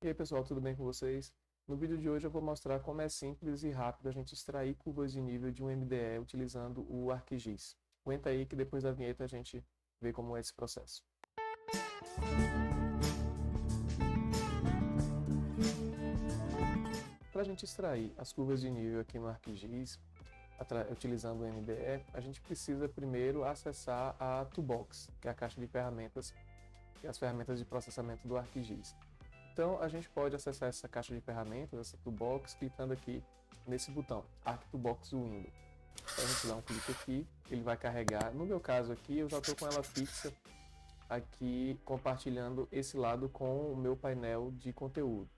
E aí pessoal, tudo bem com vocês? No vídeo de hoje eu vou mostrar como é simples e rápido a gente extrair curvas de nível de um MDE utilizando o ArcGIS. Aguenta aí que depois da vinheta a gente vê como é esse processo. Para a gente extrair as curvas de nível aqui no ArcGIS, utilizando o MDE, a gente precisa primeiro acessar a Toolbox, que é a caixa de ferramentas, que é as ferramentas de processamento do ArcGIS. Então, a gente pode acessar essa caixa de ferramentas, essa toolbox, clicando aqui nesse botão, Arc Toolbox Window. Então, a gente dá um clique aqui, ele vai carregar. No meu caso aqui, eu já estou com ela fixa aqui, compartilhando esse lado com o meu painel de conteúdo,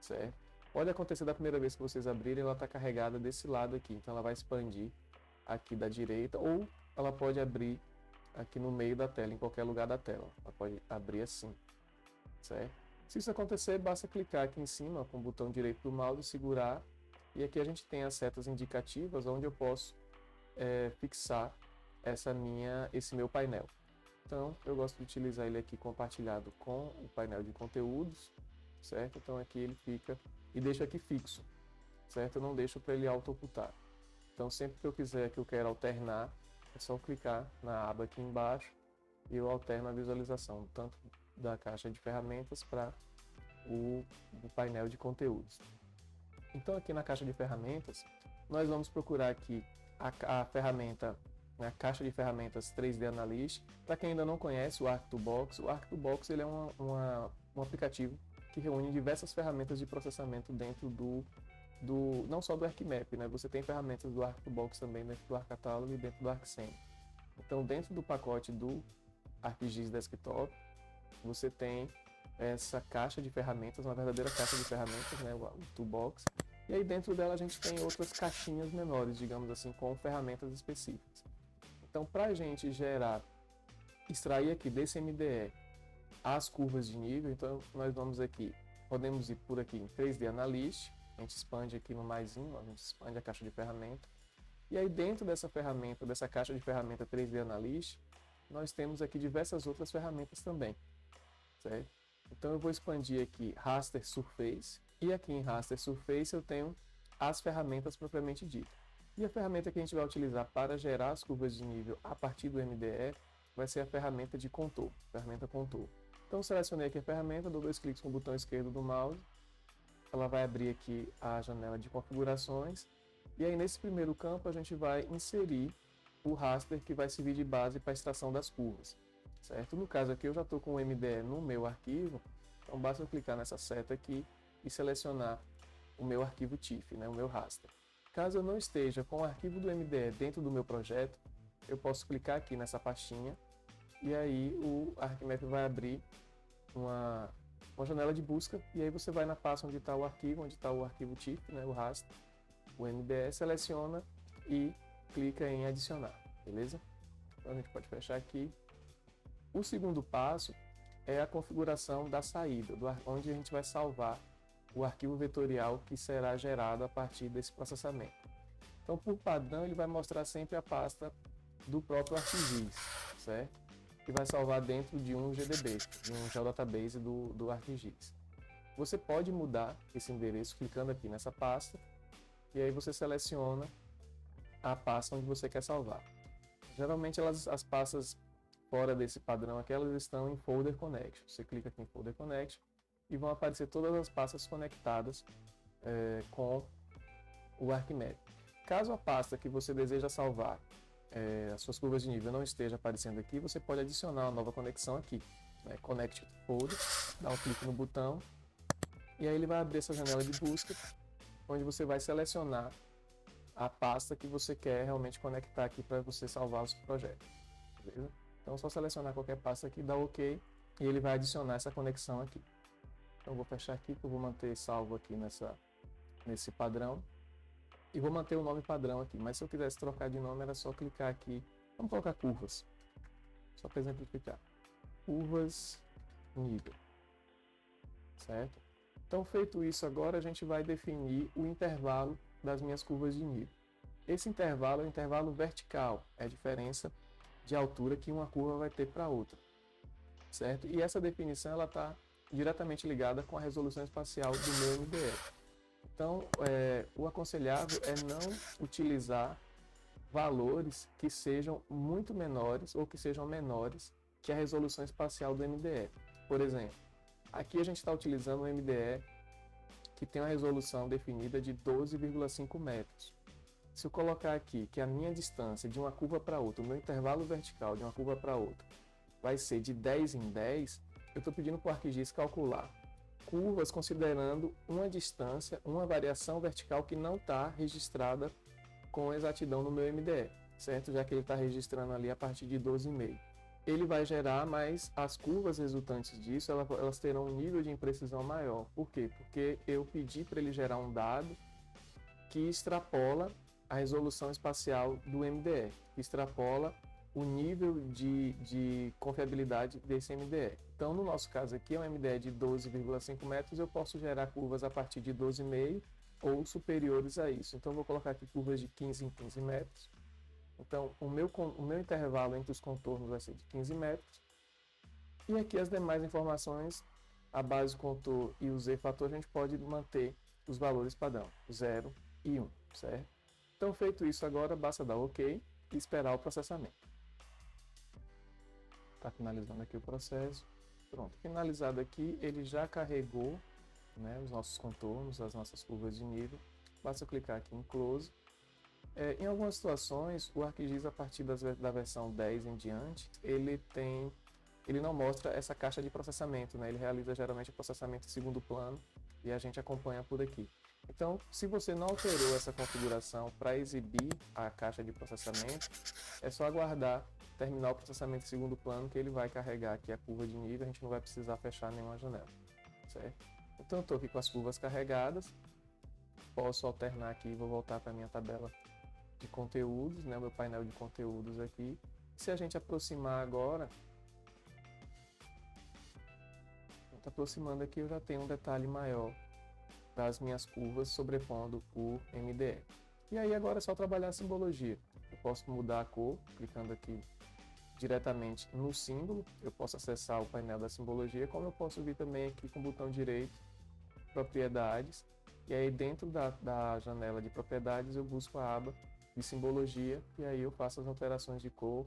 certo? Pode acontecer da primeira vez que vocês abrirem, ela está carregada desse lado aqui, então ela vai expandir aqui da direita, ou ela pode abrir aqui no meio da tela, em qualquer lugar da tela. Ela pode abrir assim, certo? Se isso acontecer, basta clicar aqui em cima com o botão direito do mouse, segurar, e aqui a gente tem as setas indicativas onde eu posso fixar esse meu painel. Então, eu gosto de utilizar ele aqui compartilhado com o painel de conteúdos, certo? Então aqui ele fica e deixo aqui fixo, certo? Eu não deixo para ele auto-ocultar. Então sempre que eu quiser, que eu quero alternar, é só clicar na aba aqui embaixo e eu alterno a visualização, tanto da caixa de ferramentas para o painel de conteúdos. Então aqui na caixa de ferramentas, nós vamos procurar aqui a ferramenta, a caixa de ferramentas 3D Analyst. Para quem ainda não conhece o ArcToolbox, o ArcToolbox ele é um aplicativo que reúne diversas ferramentas de processamento dentro não só do ArcMap, né? Você tem ferramentas do ArcToolbox também dentro do ArcCatalog e dentro do ArcScene. Então dentro do pacote do ArcGIS Desktop, você tem essa caixa de ferramentas, uma verdadeira caixa de ferramentas, né, o Toolbox, e aí dentro dela a gente tem outras caixinhas menores, digamos assim, com ferramentas específicas. Então, para a gente extrair aqui desse MDE as curvas de nível, então nós vamos aqui, podemos ir por aqui em 3D Analyst, a gente expande aqui no maisinho, a gente expande a caixa de ferramenta, e aí dentro dessa ferramenta, dessa caixa de ferramenta 3D Analyst, nós temos aqui diversas outras ferramentas também, certo? Então eu vou expandir aqui Raster Surface, e aqui em Raster Surface eu tenho as ferramentas propriamente ditas. E a ferramenta que a gente vai utilizar para gerar as curvas de nível a partir do MDE vai ser a ferramenta de Contour, ferramenta Contour. Então selecionei aqui a ferramenta, dou 2 cliques com o botão esquerdo do mouse, ela vai abrir aqui a janela de configurações, e aí nesse primeiro campo a gente vai inserir o raster que vai servir de base para a extração das curvas. Certo? No caso aqui eu já estou com o MDE no meu arquivo, então basta eu clicar nessa seta aqui e selecionar o meu arquivo TIFF, né, o meu raster. Caso eu não esteja com o arquivo do MDE dentro do meu projeto, eu posso clicar aqui nessa pastinha e aí o ArcMap vai abrir uma janela de busca e aí você vai na pasta onde está o arquivo TIFF, né, o raster, o MDE, seleciona e clica em adicionar, beleza? Então a gente pode fechar aqui. O segundo passo é a configuração da saída, onde a gente vai salvar o arquivo vetorial que será gerado a partir desse processamento. Então, por padrão, ele vai mostrar sempre a pasta do próprio ArcGIS, certo? Que vai salvar dentro de um GDB, de um Geodatabase do ArcGIS. Você pode mudar esse endereço clicando aqui nessa pasta e aí você seleciona a pasta onde você quer salvar. Geralmente as pastas fora desse padrão aqui, elas estão em Folder Connection. Você clica aqui em Folder Connection e vão aparecer todas as pastas conectadas com o ArcMap. Caso a pasta que você deseja salvar, as suas curvas de nível não esteja aparecendo aqui, você pode adicionar uma nova conexão aqui, né? Connect to Folder, dá um clique no botão e aí ele vai abrir essa janela de busca, onde você vai selecionar a pasta que você quer realmente conectar aqui para você salvar o seu projeto, beleza? Então é só selecionar qualquer pasta aqui, dar OK e ele vai adicionar essa conexão aqui. Então eu vou fechar aqui, que eu vou manter salvo aqui nesse padrão e vou manter o nome padrão aqui, mas se eu quisesse trocar de nome era só clicar aqui, vamos colocar curvas, só para exemplificar, curvas nível, certo? Então feito isso agora a gente vai definir o intervalo das minhas curvas de nível. Esse intervalo é o intervalo vertical, é a diferença de altura que uma curva vai ter para outra, certo? E essa definição ela está diretamente ligada com a resolução espacial do meu MDE. Então, o aconselhável é não utilizar valores que sejam muito menores ou que sejam menores que a resolução espacial do MDE. Por exemplo, aqui a gente está utilizando um MDE que tem uma resolução definida de 12,5 metros. Se eu colocar aqui que a minha distância de uma curva para outra, o meu intervalo vertical de uma curva para outra, vai ser de 10 em 10, eu estou pedindo para o ArcGIS calcular curvas considerando uma distância, uma variação vertical que não está registrada com exatidão no meu MDE, certo? Já que ele está registrando ali a partir de 12,5. Ele vai gerar, mas as curvas resultantes disso, elas terão um nível de imprecisão maior. Por quê? Porque eu pedi para ele gerar um dado que extrapola a resolução espacial do MDE, que extrapola o nível de confiabilidade desse MDE. Então, no nosso caso aqui, é um MDE de 12,5 metros, eu posso gerar curvas a partir de 12,5 ou superiores a isso. Então, vou colocar aqui curvas de 15 em 15 metros. Então, o meu intervalo entre os contornos vai ser de 15 metros. E aqui as demais informações, a base contorno e o Z-fator, a gente pode manter os valores padrão, 0 e 1, certo? Então, feito isso agora, basta dar OK e esperar o processamento. Está finalizando aqui o processo. Pronto, finalizado aqui, ele já carregou, né, os nossos contornos, as nossas curvas de nível. Basta clicar aqui em Close. Em algumas situações, o ArcGIS, a partir da versão 10 em diante, ele não mostra essa caixa de processamento, né? Ele realiza geralmente o processamento em segundo plano e a gente acompanha por aqui. Então, se você não alterou essa configuração para exibir a caixa de processamento, é só aguardar terminar o processamento em segundo plano que ele vai carregar aqui a curva de nível, a gente não vai precisar fechar nenhuma janela, certo? Então, eu estou aqui com as curvas carregadas, posso alternar aqui, vou voltar para a minha tabela de conteúdos, né, meu painel de conteúdos aqui. Se a gente aproximar agora, aproximando aqui, eu já tenho um detalhe maior das minhas curvas sobrepondo o MDE. E aí agora é só trabalhar a simbologia. Eu posso mudar a cor, clicando aqui diretamente no símbolo, eu posso acessar o painel da simbologia, como eu posso vir também aqui com o botão direito, propriedades, e aí dentro da janela de propriedades eu busco a aba de simbologia, e aí eu faço as alterações de cor,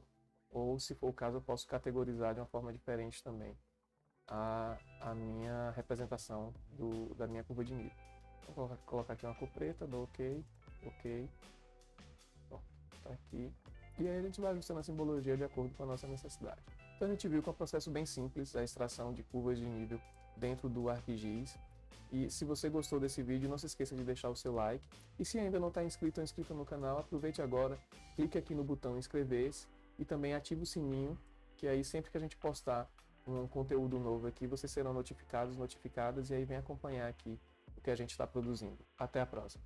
ou se for o caso eu posso categorizar de uma forma diferente também a minha representação da minha curva de nível. Vou colocar aqui uma cor preta, dou OK, OK, bom, tá aqui. E aí a gente vai ajustando a simbologia de acordo com a nossa necessidade. Então a gente viu que é um processo bem simples, a extração de curvas de nível dentro do ArcGIS. E se você gostou desse vídeo, não se esqueça de deixar o seu like. E se ainda não está inscrito ou inscrita no canal, aproveite agora, clique aqui no botão inscrever-se e também ative o sininho, que aí sempre que a gente postar um conteúdo novo aqui, vocês serão notificadas e aí vem acompanhar aqui o que a gente está produzindo. Até a próxima!